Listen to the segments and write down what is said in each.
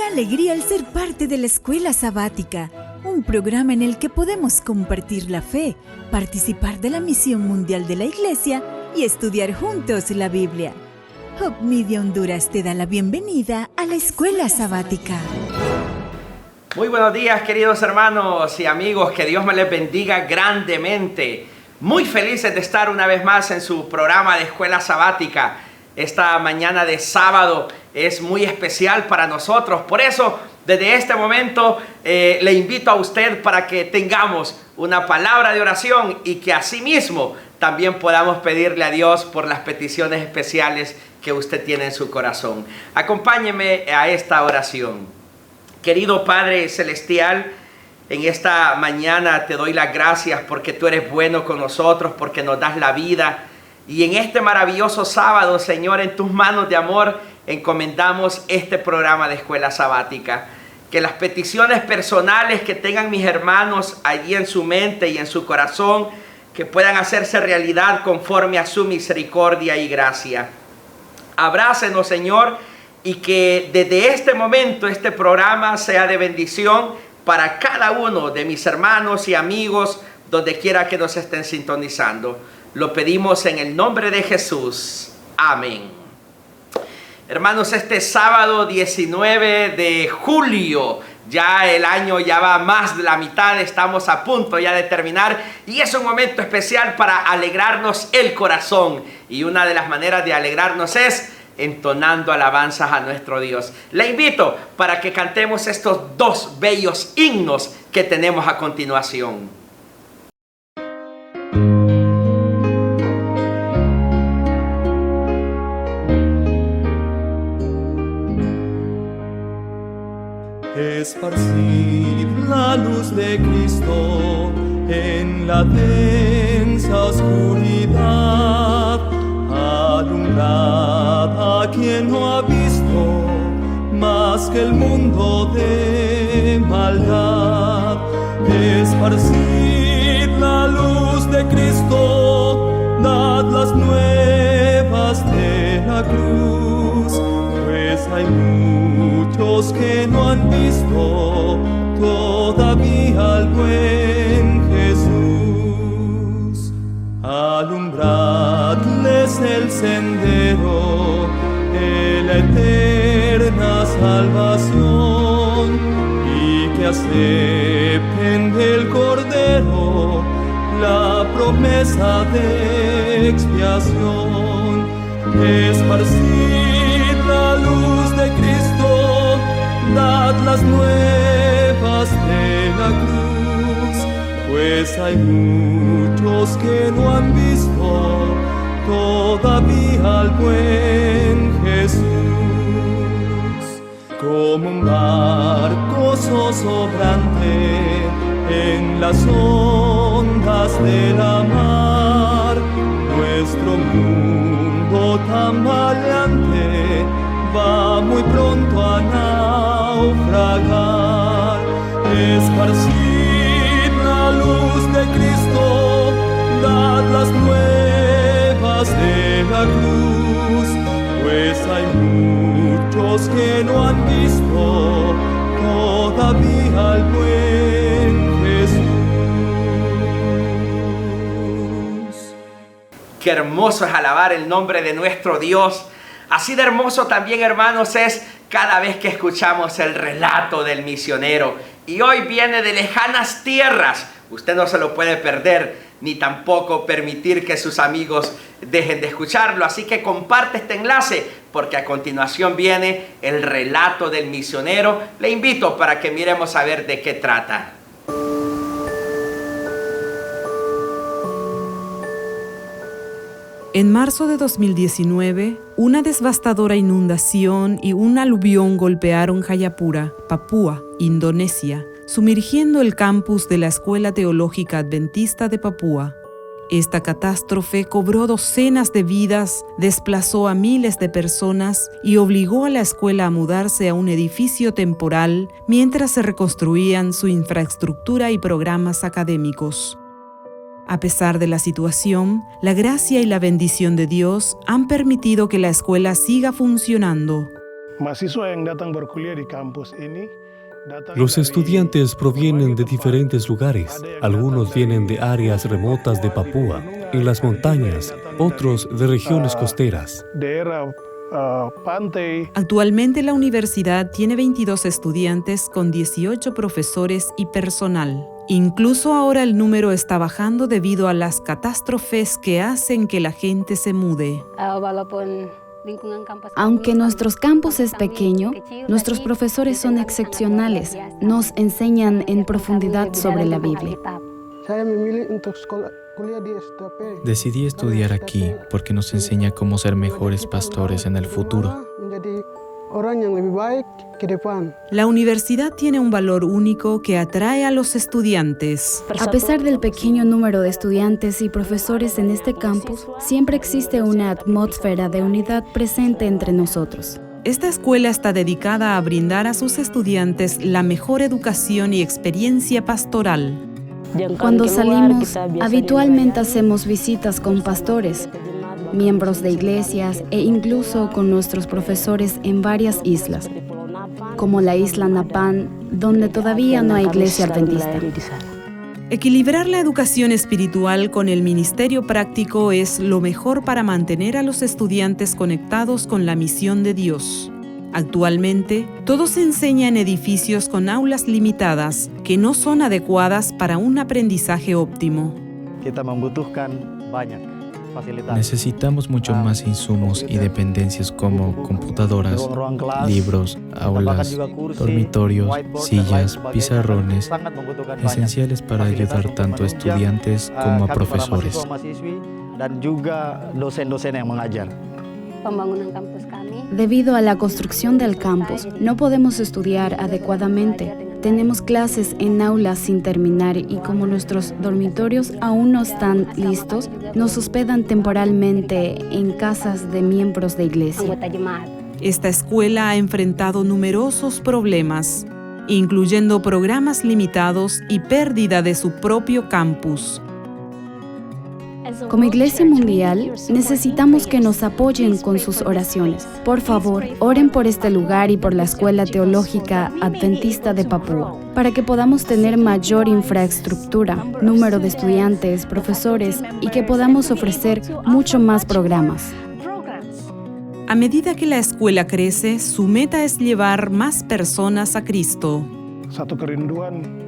alegría el ser parte de la Escuela Sabática, un programa en el que podemos compartir la fe, participar de la misión mundial de la Iglesia y estudiar juntos la Biblia. Hope Media Honduras te da la bienvenida a la Escuela Sabática. Muy buenos días, queridos hermanos y amigos, que Dios me les bendiga grandemente. Muy felices de estar una vez más en su programa de Escuela Sabática. Esta mañana de sábado es muy especial para nosotros. Por eso, desde este momento, le invito a usted para que tengamos una palabra de oración y que asimismo también podamos pedirle a Dios por las peticiones especiales que usted tiene en su corazón. Acompáñeme a esta oración. Querido Padre Celestial, en esta mañana te doy las gracias porque tú eres bueno con nosotros, porque nos das la vida. Y en este maravilloso sábado, Señor, en tus manos de amor, encomendamos este programa de Escuela Sabática. Que las peticiones personales que tengan mis hermanos allí en su mente y en su corazón, que puedan hacerse realidad conforme a su misericordia y gracia. Abrácenos, Señor, y que desde este momento este programa sea de bendición para cada uno de mis hermanos y amigos, donde quiera que nos estén sintonizando. Lo pedimos en el nombre de Jesús. Amén. Hermanos, este sábado 19 de julio, ya el año ya va más de la mitad, estamos a punto ya de terminar y es un momento especial para alegrarnos el corazón. Y una de las maneras de alegrarnos es entonando alabanzas a nuestro Dios. Le invito para que cantemos estos dos bellos himnos que tenemos a continuación. Esparcid la luz de Cristo en la densa oscuridad, alumbrad a quien no ha visto más que el mundo de maldad. Esparcid la luz de Cristo, dad las nuevas de la cruz, pues hay muchos que no han visto todavía al buen Jesús. Alumbradles el sendero de la eterna salvación y que acepten del Cordero la promesa de expiación. Esparcid la luz de Cristo, dad las nuevas de la cruz, pues hay muchos que no han visto todavía al buen Jesús. Como un barco zozobrante en las ondas de la mar, nuestro mundo tambaleante va muy pronto a naufragar. Esparcid la luz de Cristo, dad las nuevas de la cruz, pues hay muchos que no han visto todavía al buen Jesús. Qué hermoso es alabar el nombre de nuestro Dios. Así de hermoso también, hermanos, es cada vez que escuchamos el relato del misionero. Y hoy viene de lejanas tierras. Usted no se lo puede perder, ni tampoco permitir que sus amigos dejen de escucharlo. Así que comparte este enlace, porque a continuación viene el relato del misionero. Le invito para que miremos a ver de qué trata. En marzo de 2019, una devastadora inundación y un aluvión golpearon Jayapura, Papúa, Indonesia, sumergiendo el campus de la Escuela Teológica Adventista de Papúa. Esta catástrofe cobró docenas de vidas, desplazó a miles de personas y obligó a la escuela a mudarse a un edificio temporal mientras se reconstruían su infraestructura y programas académicos. A pesar de la situación, la gracia y la bendición de Dios han permitido que la escuela siga funcionando. Los estudiantes provienen de diferentes lugares. Algunos vienen de áreas remotas de Papúa, en las montañas, otros de regiones costeras. Actualmente la universidad tiene 22 estudiantes con 18 profesores y personal. Incluso ahora el número está bajando debido a las catástrofes que hacen que la gente se mude. Aunque nuestro campus es pequeño, nuestros profesores son excepcionales. Nos enseñan en profundidad sobre la Biblia. Decidí estudiar aquí porque nos enseña cómo ser mejores pastores en el futuro. La universidad tiene un valor único que atrae a los estudiantes. A pesar del pequeño número de estudiantes y profesores en este campus, siempre existe una atmósfera de unidad presente entre nosotros. Esta escuela está dedicada a brindar a sus estudiantes la mejor educación y experiencia pastoral. Cuando salimos, habitualmente hacemos visitas con pastores, miembros de iglesias e incluso con nuestros profesores en varias islas, como la isla Napán, donde todavía no hay iglesia adventista. Equilibrar la educación espiritual con el ministerio práctico es lo mejor para mantener a los estudiantes conectados con la misión de Dios. Actualmente, todo se enseña en edificios con aulas limitadas que no son adecuadas para un aprendizaje óptimo. Necesitamos mucho más insumos y dependencias como computadoras, libros, aulas, dormitorios, sillas, pizarrones, esenciales para ayudar tanto a estudiantes como a profesores. Debido a la construcción del campus, no podemos estudiar adecuadamente. Tenemos clases en aulas sin terminar y como nuestros dormitorios aún no están listos, nos hospedan temporalmente en casas de miembros de iglesia. Esta escuela ha enfrentado numerosos problemas, incluyendo programas limitados y pérdida de su propio campus. Como Iglesia Mundial, necesitamos que nos apoyen con sus oraciones. Por favor, oren por este lugar y por la Escuela Teológica Adventista de Papúa, para que podamos tener mayor infraestructura, número de estudiantes, profesores y que podamos ofrecer mucho más programas. A medida que la escuela crece, su meta es llevar más personas a Cristo.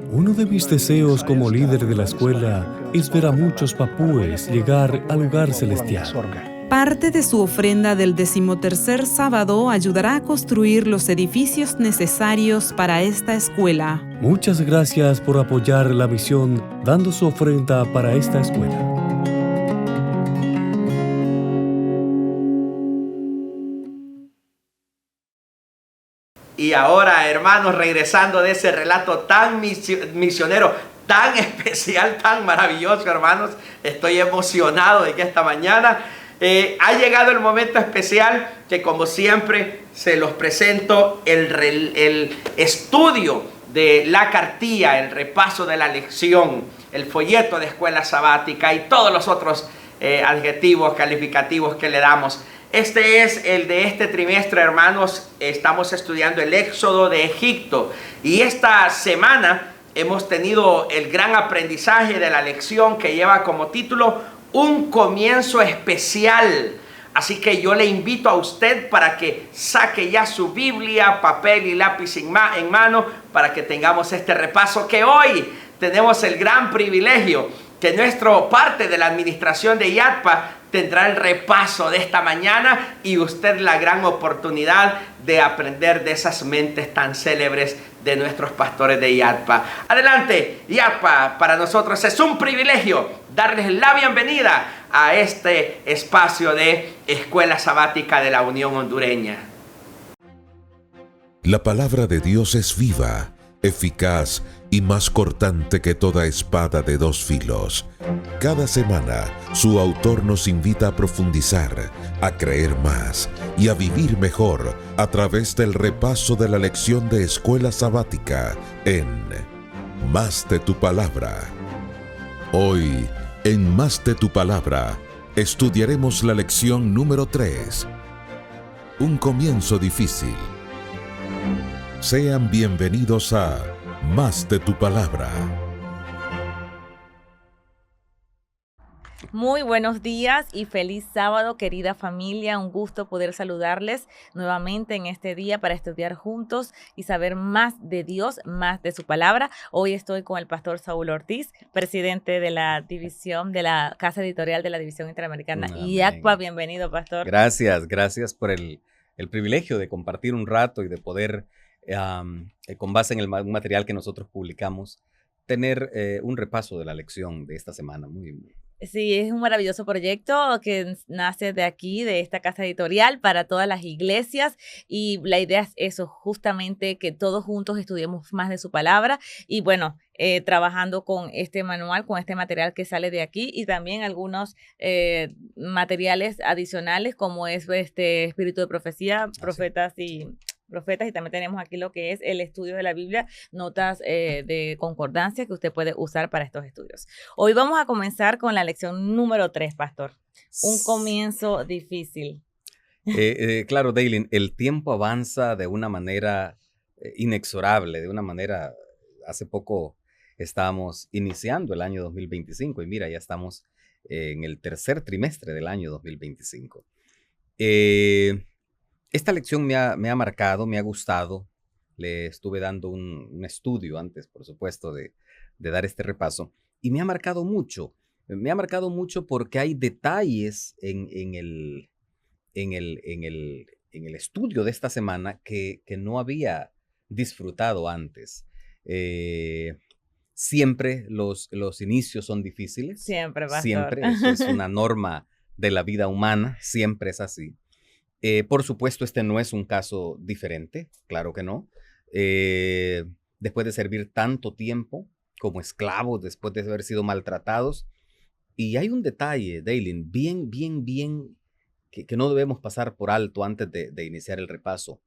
Uno de mis deseos como líder de la escuela es ver a muchos papúes llegar al lugar celestial. Parte de su ofrenda del 13º sábado ayudará a construir los edificios necesarios para esta escuela. Muchas gracias por apoyar la misión dando su ofrenda para esta escuela. Y ahora, hermanos, regresando de ese relato tan misionero, tan especial, tan maravilloso, hermanos, estoy emocionado de que esta mañana ha llegado el momento especial que, como siempre, se los presento el estudio de la cartilla, el repaso de la lección, el folleto de escuela sabática y todos los otros adjetivos, calificativos que le damos. Este es el de este trimestre, hermanos. Estamos estudiando el Éxodo de Egipto y esta semana hemos tenido el gran aprendizaje de la lección que lleva como título Un comienzo especial. Así que yo le invito a usted para que saque ya su Biblia, papel y lápiz en mano para que tengamos este repaso, que hoy tenemos el gran privilegio que nuestra parte de la administración de IATPA tendrá el repaso de esta mañana y usted la gran oportunidad de aprender de esas mentes tan célebres de nuestros pastores de IATPA. Adelante, IATPA, para nosotros es un privilegio darles la bienvenida a este espacio de Escuela Sabática de la Unión Hondureña. La palabra de Dios es viva, eficaz y más cortante que toda espada de dos filos. Cada semana, su autor nos invita a profundizar, a creer más y a vivir mejor a través del repaso de la lección de Escuela Sabática en Más de tu Palabra. Hoy, en Más de tu Palabra, estudiaremos la lección número 3. Un comienzo difícil. Sean bienvenidos a Más de tu Palabra. Muy buenos días y feliz sábado, querida familia. Un gusto poder saludarles nuevamente en este día para estudiar juntos y saber más de Dios, más de su palabra. Hoy estoy con el pastor Saúl Ortiz, presidente de la división de la Casa Editorial de la División Interamericana IACPA. Bienvenido, pastor. Gracias por el privilegio de compartir un rato y de poder, con base en el material que nosotros publicamos, tener un repaso de la lección de esta semana. Sí, es un maravilloso proyecto que nace de aquí, de esta casa editorial, para todas las iglesias, y la idea es eso, justamente que todos juntos estudiemos más de su palabra y bueno, trabajando con este manual, con este material que sale de aquí y también algunos materiales adicionales como es este Espíritu de Profecía, profetas y también tenemos aquí lo que es el estudio de la Biblia, notas de concordancia que usted puede usar para estos estudios. Hoy vamos a comenzar con la lección número 3, pastor. Un comienzo difícil. Claro, Daylin, el tiempo avanza de una manera inexorable, de una manera, hace poco estábamos iniciando el año 2025 y mira, ya estamos en el tercer trimestre del año 2025. Esta lección me ha marcado, me ha gustado. Le estuve dando un estudio antes, por supuesto, de dar este repaso. Y me ha marcado mucho. Me ha marcado mucho porque hay detalles en el estudio de esta semana que no había disfrutado antes. Siempre los inicios son difíciles. Siempre, pastor. Siempre. Eso es una norma de la vida humana. Siempre es así. Por supuesto, este no es un caso diferente, claro que no. Después de servir tanto tiempo como esclavos, después de haber sido maltratados. Y hay un detalle, Daylin, bien, que no debemos pasar por alto antes de iniciar el repaso.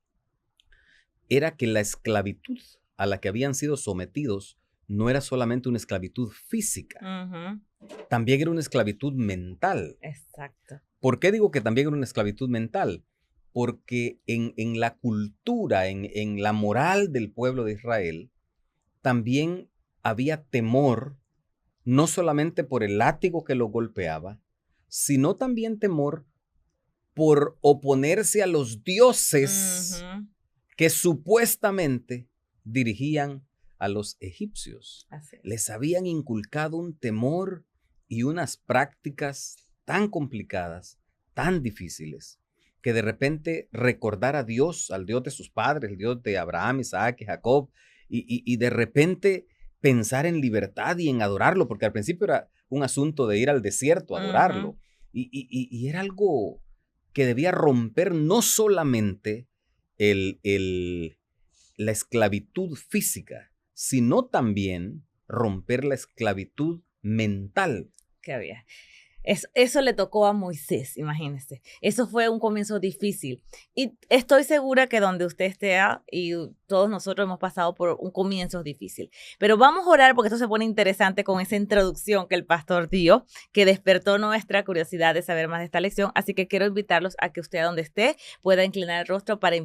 Era que la esclavitud a la que habían sido sometidos no era solamente una esclavitud física, también era una esclavitud mental. Exacto. ¿Por qué digo que también era una esclavitud mental? Porque en la cultura, en la moral del pueblo de Israel, también había temor, no solamente por el látigo que lo golpeaba, sino también temor por oponerse a los dioses que supuestamente dirigían a los egipcios. Les habían inculcado un temor y unas prácticas tan complicadas, tan difíciles, que de repente recordar a Dios, al Dios de sus padres, el Dios de Abraham, Isaac y Jacob, y de repente pensar en libertad y en adorarlo, porque al principio era un asunto de ir al desierto a adorarlo, y era algo que debía romper no solamente la esclavitud física, sino también romper la esclavitud mental. Que había. Eso le tocó a Moisés, imagínense. Eso fue un comienzo difícil. Y estoy segura que donde usted esté, y todos nosotros hemos pasado por un comienzo difícil. Pero vamos a orar porque esto se pone interesante con esa introducción que el pastor dio, que despertó nuestra curiosidad de saber más de esta lección. Así que quiero invitarlos a que usted, donde esté, pueda inclinar el rostro para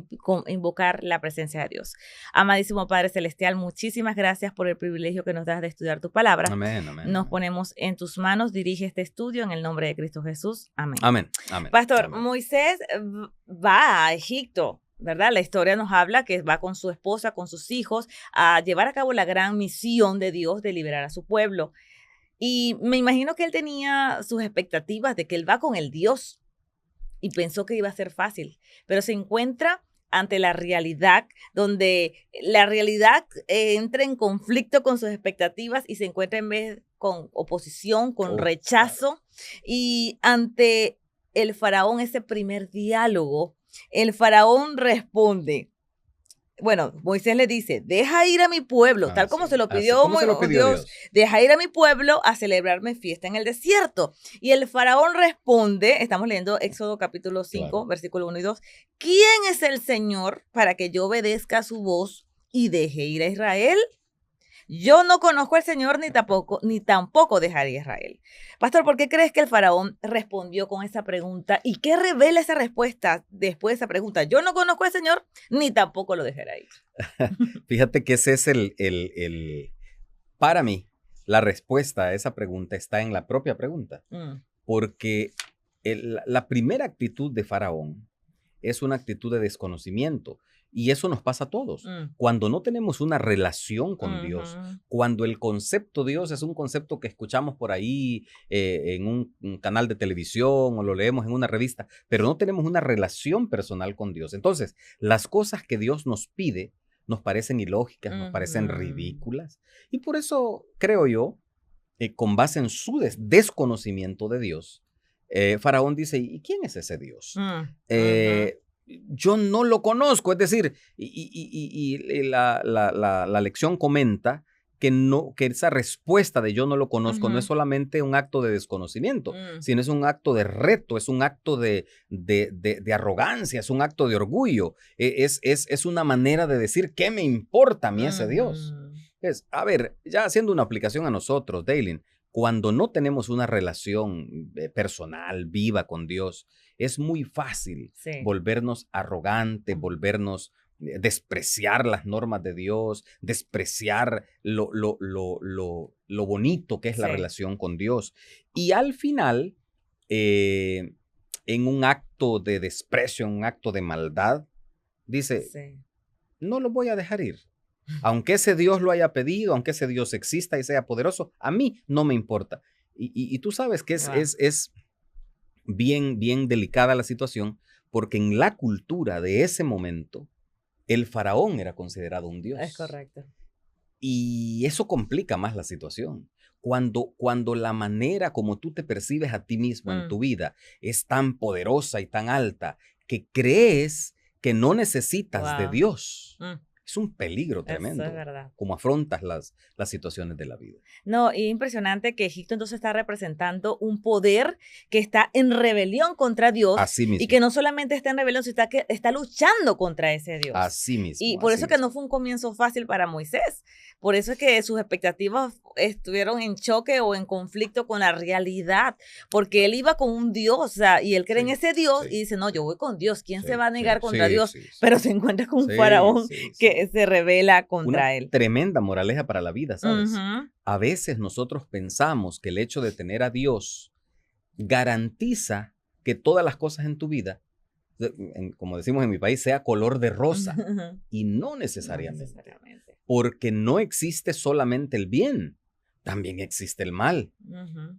invocar la presencia de Dios. Amadísimo Padre Celestial, muchísimas gracias por el privilegio que nos das de estudiar tu palabra. Amén. Nos ponemos en tus manos. Dirige este estudio en el nombre de Cristo Jesús. Amén. Amén. Pastor, Amén. Moisés va a Egipto, ¿verdad? La historia nos habla que va con su esposa, con sus hijos, a llevar a cabo la gran misión de Dios de liberar a su pueblo. Y me imagino que él tenía sus expectativas de que él va con el Dios y pensó que iba a ser fácil, pero se encuentra ante la realidad, donde la realidad entra en conflicto con sus expectativas y se encuentra en vez con oposición, con rechazo. Y ante el faraón, ese primer diálogo, el faraón responde. Bueno, Moisés le dice, deja ir a mi pueblo, tal como se lo pidió, Dios, deja ir a mi pueblo a celebrarme fiesta en el desierto. Y el faraón responde, estamos leyendo Éxodo capítulo 5, versículo 1 y 2, ¿quién es el Señor para que yo obedezca su voz y deje ir a Israel? yo no conozco al Señor ni tampoco dejaré a Israel. Pastor, ¿por qué crees que el faraón respondió con esa pregunta? ¿Y qué revela esa respuesta después de esa pregunta? Yo no conozco al Señor ni tampoco lo dejaré ir. Fíjate que ese es para mí, la respuesta a esa pregunta está en la propia pregunta. Porque la primera actitud de Faraón es una actitud de desconocimiento. Y eso nos pasa a todos. Cuando no tenemos una relación con Dios, cuando el concepto Dios es un concepto que escuchamos por ahí en un canal de televisión o lo leemos en una revista, pero no tenemos una relación personal con Dios. Entonces, las cosas que Dios nos pide nos parecen ilógicas, nos parecen ridículas. Y por eso creo yo, con base en su desconocimiento de Dios, Faraón dice, ¿y quién es ese Dios? Yo no lo conozco, es decir, la lección comenta que esa respuesta de yo no lo conozco no es solamente un acto de desconocimiento, sino es un acto de reto, es un acto de arrogancia, es un acto de orgullo, es una manera de decir, ¿qué me importa a mí ese Dios? A ver, ya haciendo una aplicación a nosotros, Daylin, cuando no tenemos una relación personal, viva con Dios, es muy fácil volvernos arrogantes, volvernos despreciar las normas de Dios, despreciar lo bonito que es la relación con Dios. Y al final, en un acto de desprecio, en un acto de maldad, dice, no lo voy a dejar ir. Aunque ese Dios lo haya pedido, aunque ese Dios exista y sea poderoso, a mí no me importa. Y tú sabes que es bien delicada la situación, porque en la cultura de ese momento, el faraón era considerado un dios. Es correcto. Y eso complica más la situación. Cuando la manera como tú te percibes a ti mismo en tu vida es tan poderosa y tan alta que crees que no necesitas de Dios. Es un peligro tremendo. Eso es verdad. Cómo afrontas las situaciones de la vida. No, y impresionante que Egipto entonces está representando un poder que está en rebelión contra Dios. Así mismo. Y que no solamente está en rebelión, sino que está luchando contra ese Dios. Así mismo. Y por eso que no fue un comienzo fácil para Moisés. Por eso es que sus expectativas estuvieron en choque o en conflicto con la realidad. Porque él iba con un Dios, o sea, y él cree en ese Dios y dice, no, yo voy con Dios. ¿Quién se va a negar contra Dios? Pero se encuentra con un faraón que se revela contra él. Tremenda moraleja para la vida, ¿sabes? A veces nosotros pensamos que el hecho de tener a Dios garantiza que todas las cosas en tu vida, como decimos en mi país, sea color de rosa. Y no necesariamente. Porque no existe solamente el bien, también existe el mal.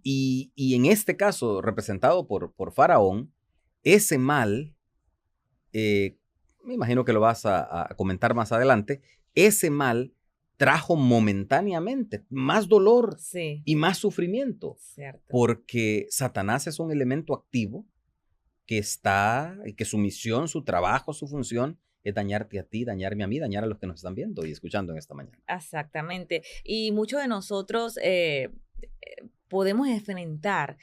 Y en este caso, representado por Faraón, ese mal, me imagino que lo vas a comentar más adelante, ese mal trajo momentáneamente más dolor y más sufrimiento. Cierto. Porque Satanás es un elemento activo que su misión, su trabajo, su función es dañarte a ti, dañarme a mí, dañar a los que nos están viendo y escuchando en esta mañana. Exactamente. Y muchos de nosotros podemos enfrentar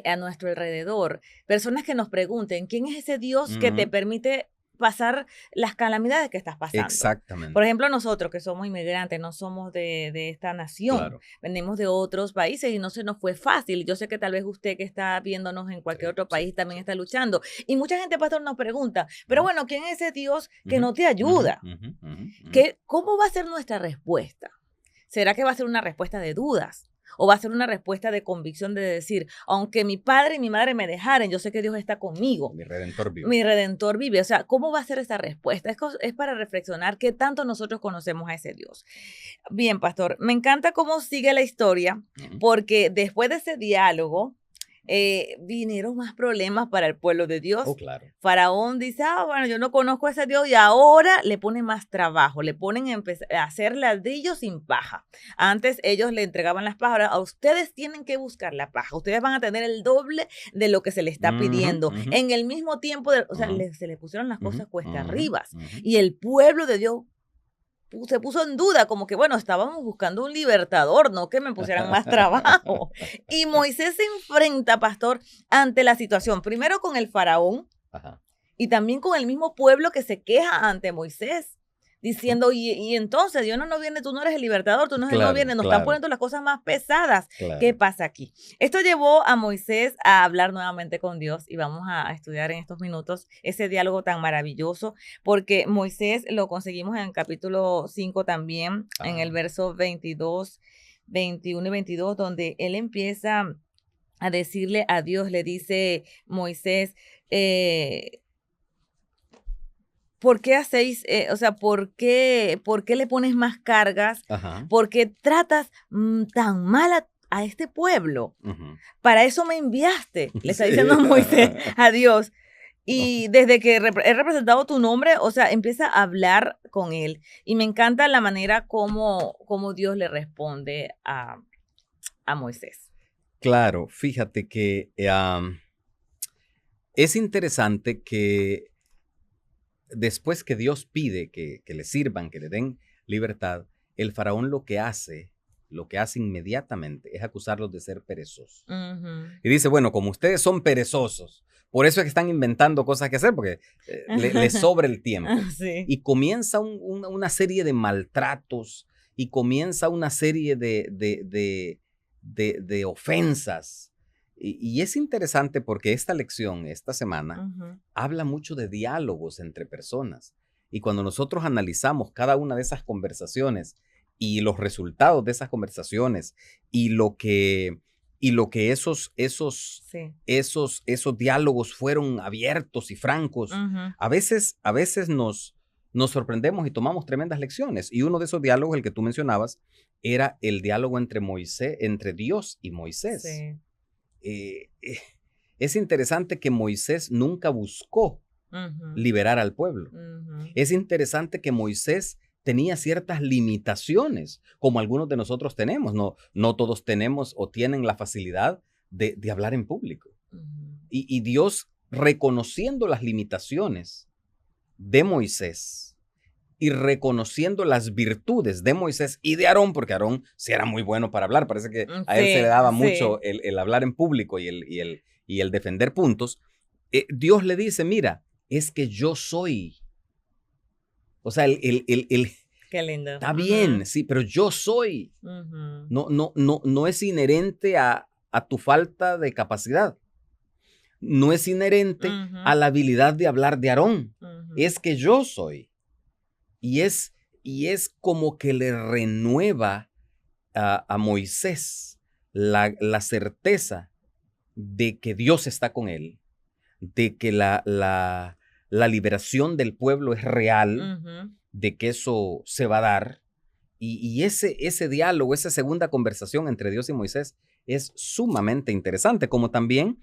a nuestro alrededor personas que nos pregunten, ¿quién es ese Dios que te permite pasar las calamidades que estás pasando? Exactamente. Por ejemplo, nosotros que somos inmigrantes, no somos de esta nación, venimos de otros países y no se nos fue fácil. Yo sé que tal vez usted que está viéndonos en cualquier otro país también está luchando. Y mucha gente, pastor, nos pregunta, pero bueno, ¿quién es ese Dios que no te ayuda? ¿Cómo va a ser nuestra respuesta? ¿Será que va a ser una respuesta de dudas? ¿O va a ser una respuesta de convicción de decir, aunque mi padre y mi madre me dejaren, yo sé que Dios está conmigo? Mi Redentor vive. Mi Redentor vive. O sea, ¿cómo va a ser esa respuesta? Es para reflexionar qué tanto nosotros conocemos a ese Dios. Bien, pastor, me encanta cómo sigue la historia, porque después de ese diálogo, vinieron más problemas para el pueblo de Dios. Oh, claro. Faraón dice, bueno, yo no conozco a ese Dios y ahora le ponen más trabajo, le ponen a hacer ladrillos sin paja. Antes ellos le entregaban las pajas, ahora a ustedes tienen que buscar la paja, ustedes van a tener el doble de lo que se les está pidiendo. En el mismo tiempo, se le pusieron las cosas cuesta arriba y el pueblo de Dios se puso en duda, como que, bueno, estábamos buscando un libertador, no que me pusieran más trabajo. Y Moisés se enfrenta, pastor, ante la situación, primero con el faraón y también con el mismo pueblo que se queja ante Moisés. diciendo, y entonces Dios no viene, tú no eres el libertador, tú no, Claro, vienes, nos claro. están poniendo las cosas más pesadas. Claro. ¿Qué pasa aquí? Esto llevó a Moisés a hablar nuevamente con Dios y vamos a estudiar en estos minutos ese diálogo tan maravilloso, porque Moisés lo conseguimos en el capítulo 5 también, en el verso 22, 21 y 22, donde él empieza a decirle a Dios, le dice Moisés, ¿por qué hacéis, por qué le pones más cargas? Ajá. ¿Por qué tratas tan mal a este pueblo? Ujú. Para eso me enviaste, le está Sí. diciendo Moisés a Dios. Y desde que he representado tu nombre, empieza a hablar con él. Y me encanta la manera como Dios le responde a Moisés. Claro, fíjate que es interesante que después que Dios pide que le sirvan, que le den libertad, el faraón lo que hace inmediatamente es acusarlos de ser perezosos. Y dice, bueno, como ustedes son perezosos, por eso es que están inventando cosas que hacer, porque les sobra el tiempo. Sí. Y comienza una serie de maltratos y comienza una serie de ofensas. Y es interesante porque esta lección, esta semana, habla mucho de diálogos entre personas. Y cuando nosotros analizamos cada una de esas conversaciones y los resultados de esas conversaciones y lo que esos diálogos fueron abiertos y francos, a veces nos sorprendemos y tomamos tremendas lecciones. Y uno de esos diálogos, el que tú mencionabas, era el diálogo entre Dios y Moisés. Sí. Es interesante que Moisés nunca buscó liberar al pueblo. Es interesante que Moisés tenía ciertas limitaciones, como algunos de nosotros tenemos. No todos tenemos o tienen la facilidad de hablar en público. Y Dios, reconociendo las limitaciones de Moisés y reconociendo las virtudes de Moisés y de Aarón, porque Aarón sí era muy bueno para hablar, parece que a él se le daba mucho el hablar en público y el defender puntos, Dios le dice, mira, es que yo soy. O sea, Qué lindo. Está bien, sí, pero yo soy. No es inherente a tu falta de capacidad. No es inherente a la habilidad de hablar de Aarón. Es que yo soy. Y es como que le renueva a Moisés la certeza de que Dios está con él, de que la liberación del pueblo es real, de que eso se va a dar. Y ese diálogo, esa segunda conversación entre Dios y Moisés es sumamente interesante, como también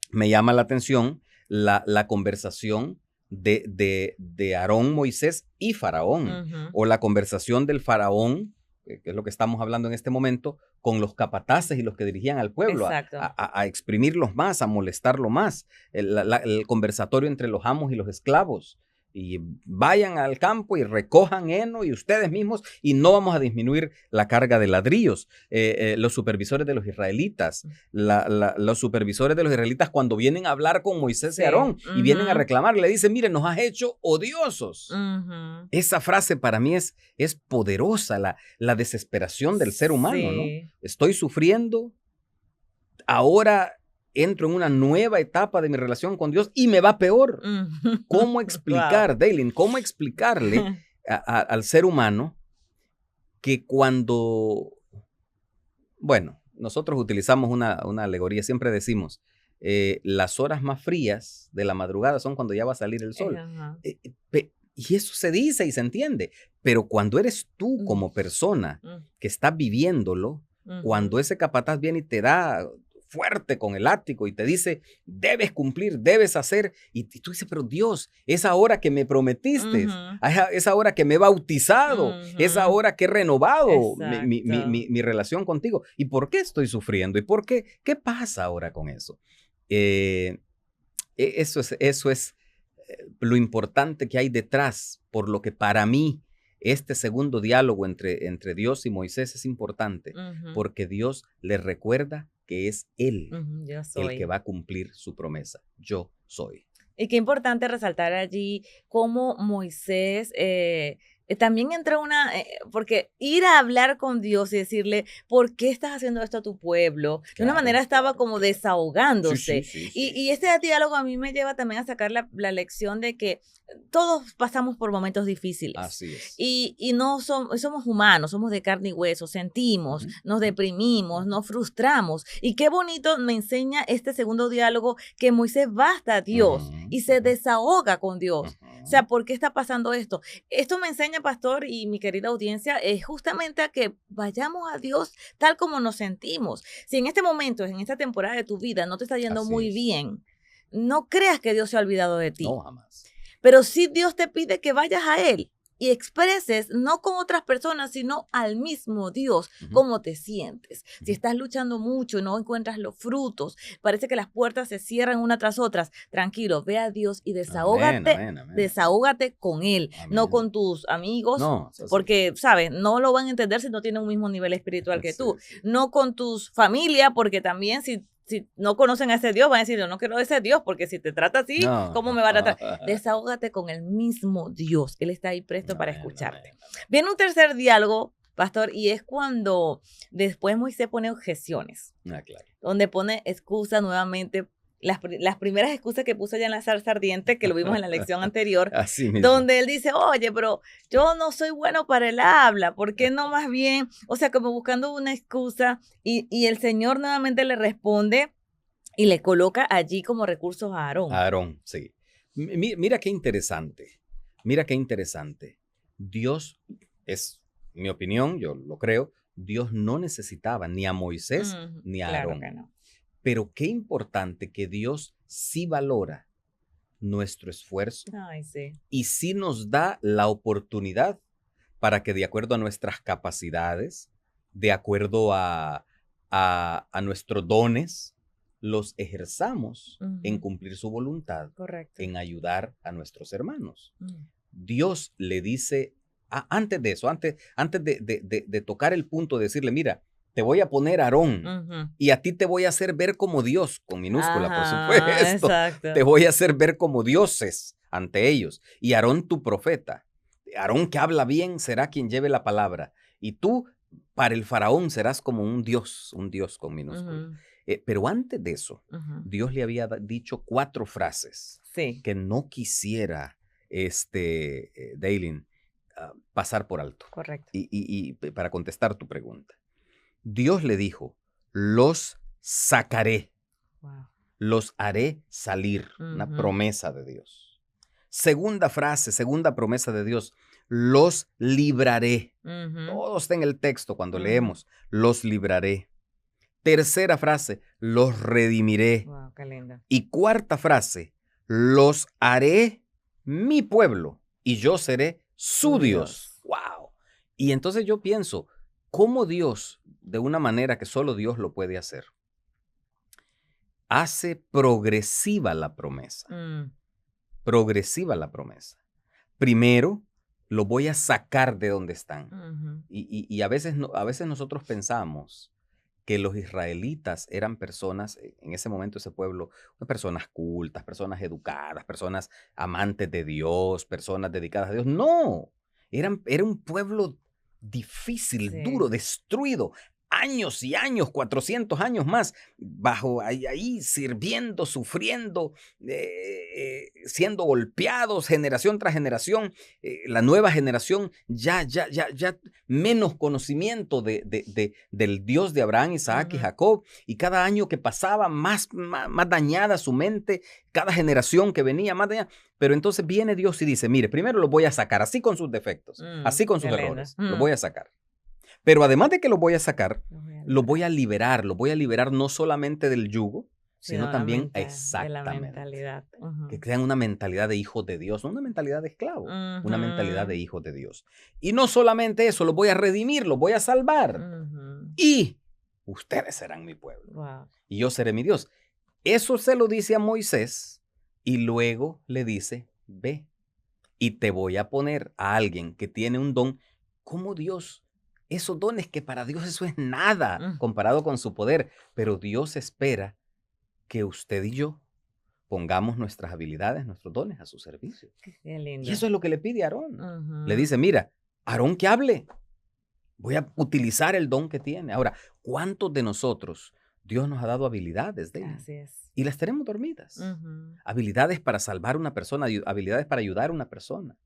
me llama la atención la conversación de Aarón, Moisés y Faraón, o la conversación del Faraón, que es lo que estamos hablando en este momento, con los capataces y los que dirigían al pueblo, a exprimirlos más, a molestarlo más, el conversatorio entre los amos y los esclavos. Y vayan al campo y recojan heno y ustedes mismos, y no vamos a disminuir la carga de ladrillos. Los supervisores de los israelitas, los supervisores de los israelitas, cuando vienen a hablar con Moisés y Aarón y vienen a reclamar, le dicen, mire, nos has hecho odiosos. Esa frase para mí es poderosa, la desesperación del ser humano, ¿no? Estoy sufriendo, ahora entro en una nueva etapa de mi relación con Dios y me va peor. ¿Cómo explicar, Daylin, cómo explicarle al ser humano que cuando, bueno, nosotros utilizamos una alegoría, siempre decimos, las horas más frías de la madrugada son cuando ya va a salir el sol. Y eso se dice y se entiende, pero cuando eres tú como persona que está viviéndolo, cuando ese capataz viene y te da fuerte con el látigo y te dice, debes cumplir, debes hacer, y tú dices, pero Dios, esa hora que me prometiste, esa hora que me he bautizado, esa hora que he renovado mi relación contigo, ¿y por qué estoy sufriendo? ¿Y por qué? ¿Qué pasa ahora con eso? Eso es lo importante que hay detrás, por lo que para mí este segundo diálogo entre Dios y Moisés es importante, porque Dios le recuerda que es Él el que va a cumplir su promesa. Yo soy. Y qué importante resaltar allí cómo Moisés también entra porque ir a hablar con Dios y decirle, ¿por qué estás haciendo esto a tu pueblo? De una manera estaba como desahogándose. Y este diálogo a mí me lleva también a sacar la lección de que todos pasamos por momentos difíciles. Así es. Y no somos humanos, somos de carne y hueso, sentimos, nos deprimimos, nos frustramos. Y qué bonito me enseña este segundo diálogo que Moisés va hasta Dios y se desahoga con Dios. O sea, ¿por qué está pasando esto? Esto me enseña, pastor, y mi querida audiencia, es justamente a que vayamos a Dios tal como nos sentimos. Si en este momento, en esta temporada de tu vida, no te está yendo muy bien, no creas que Dios se ha olvidado de ti. No, jamás. Pero sí Dios te pide que vayas a Él y expreses, no con otras personas, sino al mismo Dios, cómo te sientes. Si estás luchando mucho y no encuentras los frutos, parece que las puertas se cierran una tras otras, tranquilo, ve a Dios y desahógate, desahógate con Él, no con tus amigos, porque, ¿sabes? No lo van a entender si no tienen un mismo nivel espiritual que tú, no con tus familias, porque también si no conocen a ese Dios, van a decir, yo no quiero a ese Dios, porque si te trata así, ¿cómo me va a tratar? Desahógate con el mismo Dios. Él está ahí presto para escucharte. Viene un tercer diálogo, pastor, y es cuando después Moisés pone objeciones. Claro. Donde pone excusa nuevamente. Las primeras excusas que puso allá en la zarza ardiente, que lo vimos en la lección anterior, donde él dice, oye, pero yo no soy bueno para el habla, ¿por qué no más bien? O sea, como buscando una excusa, y el Señor nuevamente le responde y le coloca allí como recursos a Aarón. Aarón, sí. Mira qué interesante, Dios, es mi opinión, yo lo creo, Dios no necesitaba ni a Moisés ni a Aarón. Claro que no. Pero qué importante que Dios sí valora nuestro esfuerzo y sí nos da la oportunidad para que de acuerdo a nuestras capacidades, de acuerdo a nuestros dones, los ejerzamos en cumplir su voluntad, en ayudar a nuestros hermanos. Dios le dice, antes de eso, antes de tocar el punto de decirle, mira, te voy a poner Aarón y a ti te voy a hacer ver como Dios, con minúscula, por supuesto. Exacto. Te voy a hacer ver como dioses ante ellos. Y Aarón tu profeta. Aarón que habla bien será quien lleve la palabra. Y tú para el faraón serás como un Dios con minúscula. Pero antes de eso, Dios le había dicho 4 frases que no quisiera Daylin pasar por alto. Correcto. Y para contestar tu pregunta. Dios le dijo, los sacaré, los haré salir, una promesa de Dios. Segunda frase, segunda promesa de Dios, los libraré. Todo está en el texto cuando leemos, los libraré. Tercera frase, los redimiré. Wow, qué linda. Y cuarta frase, los haré mi pueblo y yo seré su Dios. Wow. Y entonces yo pienso, ¿cómo Dios, de una manera que solo Dios lo puede hacer, hace progresiva la promesa? Progresiva la promesa. Primero, lo voy a sacar de donde están. Y a veces nosotros pensamos que los israelitas eran personas, en ese momento ese pueblo, personas cultas, personas educadas, personas amantes de Dios, personas dedicadas a Dios. No, era un pueblo difícil, duro, destruido, años y años, 400 años más, bajo ahí sirviendo, sufriendo, siendo golpeados generación tras generación. La nueva generación ya menos conocimiento del Dios de Abraham, Isaac y Jacob, y cada año que pasaba más dañada su mente, cada generación que venía más dañada. Pero entonces viene Dios y dice, mire, primero lo voy a sacar, así con sus defectos, así con sus errores, lo voy a sacar. Pero además de que lo voy a sacar, lo voy a liberar no solamente del yugo, sino también exactamente. Que crean una mentalidad de hijos de Dios, no una mentalidad de esclavo, una mentalidad de hijos de Dios. Y no solamente eso, lo voy a redimir, lo voy a salvar. Y ustedes serán mi pueblo. Y yo seré mi Dios. Eso se lo dice a Moisés y luego le dice, ve, y te voy a poner a alguien que tiene un don como Dios. Esos dones que para Dios eso es nada comparado con su poder. Pero Dios espera que usted y yo pongamos nuestras habilidades, nuestros dones a su servicio. Qué lindo. Y eso es lo que le pide a Aarón. Le dice, mira, Aarón que hable. Voy a utilizar el don que tiene. Ahora, ¿cuántos de nosotros Dios nos ha dado habilidades de él? Así es. Y las tenemos dormidas. Ujú. Habilidades para salvar a una persona, habilidades para ayudar a una persona.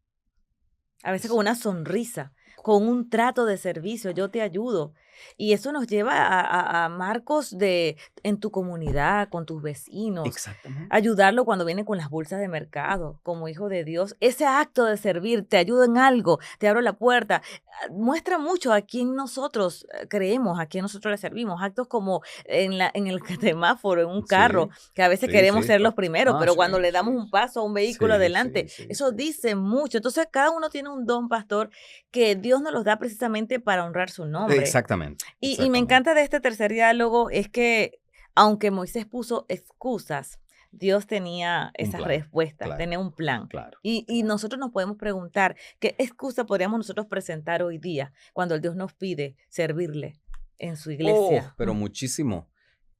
A veces con una sonrisa, con un trato de servicio, yo te ayudo. Y eso nos lleva a marcos en tu comunidad, con tus vecinos. Exactamente. Ayudarlo cuando viene con las bolsas de mercado, como hijo de Dios. Ese acto de servir, te ayudo en algo, te abro la puerta. Muestra mucho a quién nosotros creemos, a quién nosotros le servimos. Actos como en el semáforo, en un carro, que a veces queremos ser los primeros, pero cuando le damos un paso a un vehículo adelante, eso dice mucho. Entonces, cada uno tiene un don, pastor, que Dios nos los da precisamente para honrar su nombre. Exactamente. Y me encanta de este tercer diálogo es que, aunque Moisés puso excusas, Dios tenía esas respuestas, tenía un plan. Y nosotros nos podemos preguntar, ¿qué excusa podríamos nosotros presentar hoy día cuando el Dios nos pide servirle en su iglesia? Pero muchísimo.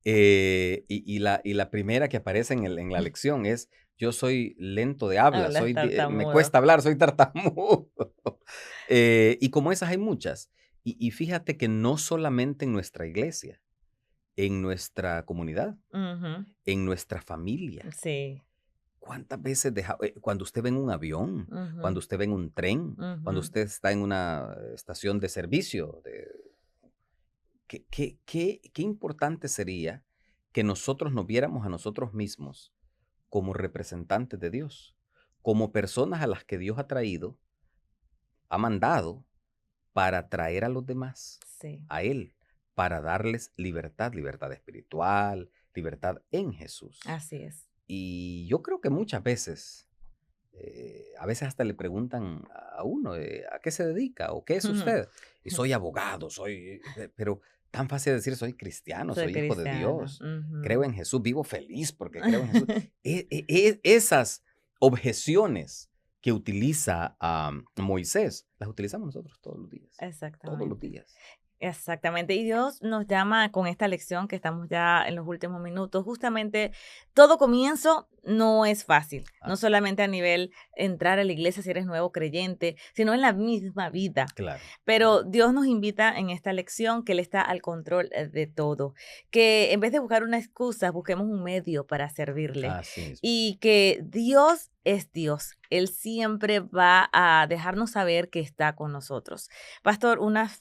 Y la primera que aparece en la lección es, yo soy lento de habla, me cuesta hablar, soy tartamudo. Y como esas hay muchas. Y fíjate que no solamente en nuestra iglesia, en nuestra comunidad, en nuestra familia. Sí. ¿Cuántas veces cuando usted ve en un avión, cuando usted ve en un tren, cuando usted está en una estación de servicio? Qué importante sería que nosotros nos viéramos a nosotros mismos como representantes de Dios, como personas a las que Dios ha traído, ha mandado, para traer a los demás a Él, para darles libertad espiritual, libertad en Jesús. Así es. Y yo creo que muchas veces, a veces hasta le preguntan a uno, ¿a qué se dedica? ¿O qué es usted? Y soy abogado, pero tan fácil decir, soy cristiano, soy hijo de Dios, creo en Jesús, vivo feliz porque creo en Jesús. Esas objeciones que utiliza Moisés, las utilizamos nosotros todos los días. Exactamente. Todos los días. Exactamente. Y Dios nos llama con esta lección que estamos ya en los últimos minutos. Justamente, todo comienzo no es fácil. No solamente a nivel entrar a la iglesia si eres nuevo creyente, sino en la misma vida. Claro. Pero Dios nos invita en esta lección que Él está al control de todo. Que en vez de buscar una excusa, busquemos un medio para servirle. Así es. Y que Dios es Dios. Él siempre va a dejarnos saber que está con nosotros. Pastor, unas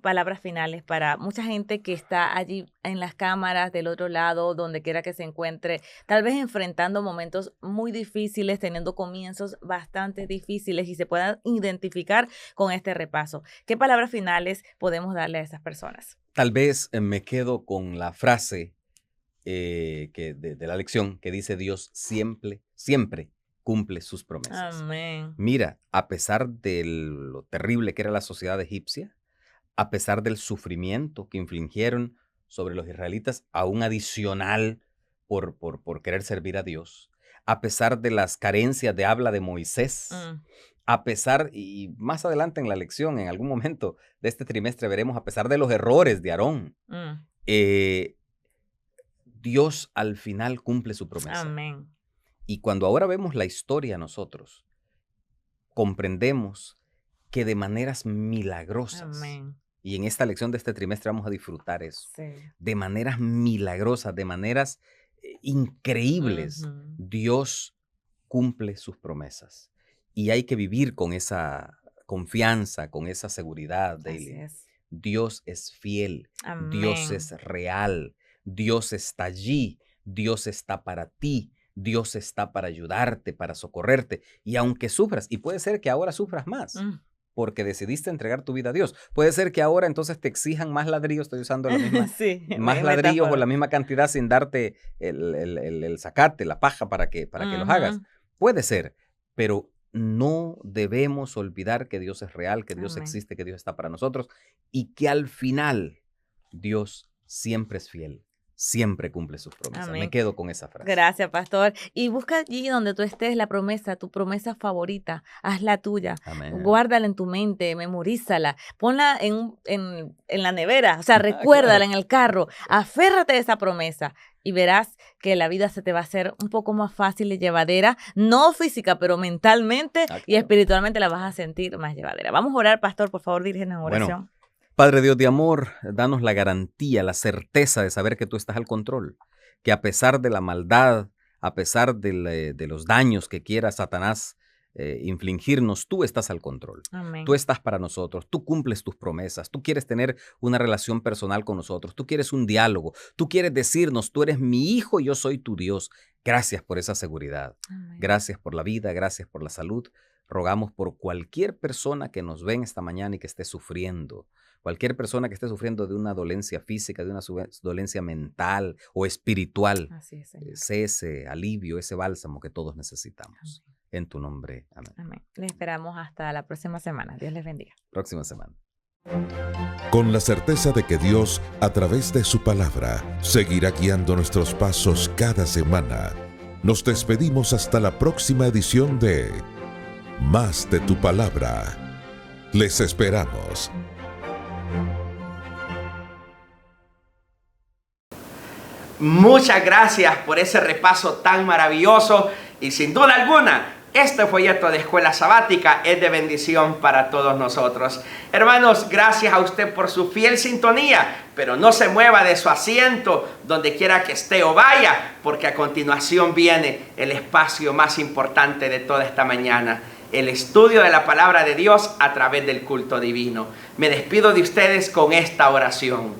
palabras finales para mucha gente que está allí en las cámaras del otro lado, donde quiera que se encuentre, tal vez enfrentando momentos muy difíciles, teniendo comienzos bastante difíciles y se puedan identificar con este repaso. ¿Qué palabras finales podemos darle a esas personas? Tal vez me quedo con la frase de la lección que dice Dios siempre cumple sus promesas. Amén. Mira, a pesar de lo terrible que era la sociedad egipcia, a pesar del sufrimiento que infligieron sobre los israelitas, aún adicional por querer servir a Dios, a pesar de las carencias de habla de Moisés, a pesar, y más adelante en la lección, en algún momento de este trimestre veremos, a pesar de los errores de Aarón, Dios al final cumple su promesa. Amén. Y cuando ahora vemos la historia nosotros, comprendemos que de maneras milagrosas, Amén. Y en esta lección de este trimestre vamos a disfrutar eso. Sí. De maneras milagrosas, de maneras increíbles, Dios cumple sus promesas. Y hay que vivir con esa confianza, con esa seguridad, Daily. Dios es fiel, Amén. Dios es real, Dios está allí, Dios está para ti, Dios está para ayudarte, para socorrerte. Y aunque sufras, y puede ser que ahora sufras más, porque decidiste entregar tu vida a Dios. Puede ser que ahora entonces te exijan más ladrillos, estoy usando la misma, más ladrillos o la misma cantidad sin darte el zacate, la paja para que los hagas. Puede ser, pero no debemos olvidar que Dios es real, que Dios existe, que Dios está para nosotros y que al final Dios siempre es fiel. siempre cumple sus promesas. Amén. Me quedo con esa frase. Gracias, pastor. Y busca allí donde tú estés la promesa, tu promesa favorita. Hazla tuya. Amén. Guárdala en tu mente, memorízala. Ponla en la nevera, o sea, recuérdala en el carro. Aférrate a esa promesa y verás que la vida se te va a hacer un poco más fácil y llevadera, no física, pero mentalmente y espiritualmente la vas a sentir más llevadera. Vamos a orar, pastor, por favor, dirígenos en oración. Bueno, Padre Dios de amor, danos la garantía, la certeza de saber que tú estás al control, que a pesar de la maldad, a pesar de los daños que quiera Satanás infligirnos, tú estás al control. Amén. Tú estás para nosotros, tú cumples tus promesas, tú quieres tener una relación personal con nosotros, tú quieres un diálogo, tú quieres decirnos, tú eres mi hijo y yo soy tu Dios. Gracias por esa seguridad. Amén. Gracias por la vida, gracias por la salud. Rogamos por cualquier persona que nos ve esta mañana y que esté sufriendo. Cualquier persona que esté sufriendo de una dolencia física, de una dolencia mental o espiritual, Así es, Señor. sé ese alivio, ese bálsamo que todos necesitamos. Amén. En tu nombre, amén. Amén. Les esperamos hasta la próxima semana. Dios les bendiga. Próxima semana. Con la certeza de que Dios, a través de su palabra, seguirá guiando nuestros pasos cada semana, nos despedimos hasta la próxima edición de Más de tu palabra. Les esperamos. Muchas gracias por ese repaso tan maravilloso y sin duda alguna, este folleto de Escuela Sabática es de bendición para todos nosotros. Hermanos, gracias a usted por su fiel sintonía, pero no se mueva de su asiento donde quiera que esté o vaya, porque a continuación viene el espacio más importante de toda esta mañana, el estudio de la palabra de Dios a través del culto divino. Me despido de ustedes con esta oración.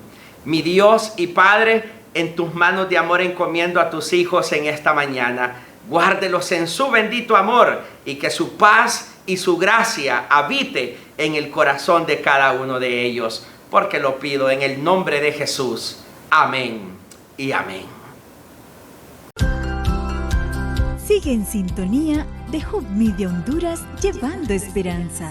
Mi Dios y Padre, en tus manos de amor encomiendo a tus hijos en esta mañana. Guárdelos en su bendito amor y que su paz y su gracia habite en el corazón de cada uno de ellos. Porque lo pido en el nombre de Jesús. Amén y amén. Sigue en sintonía de Hope Media Honduras, llevando esperanza.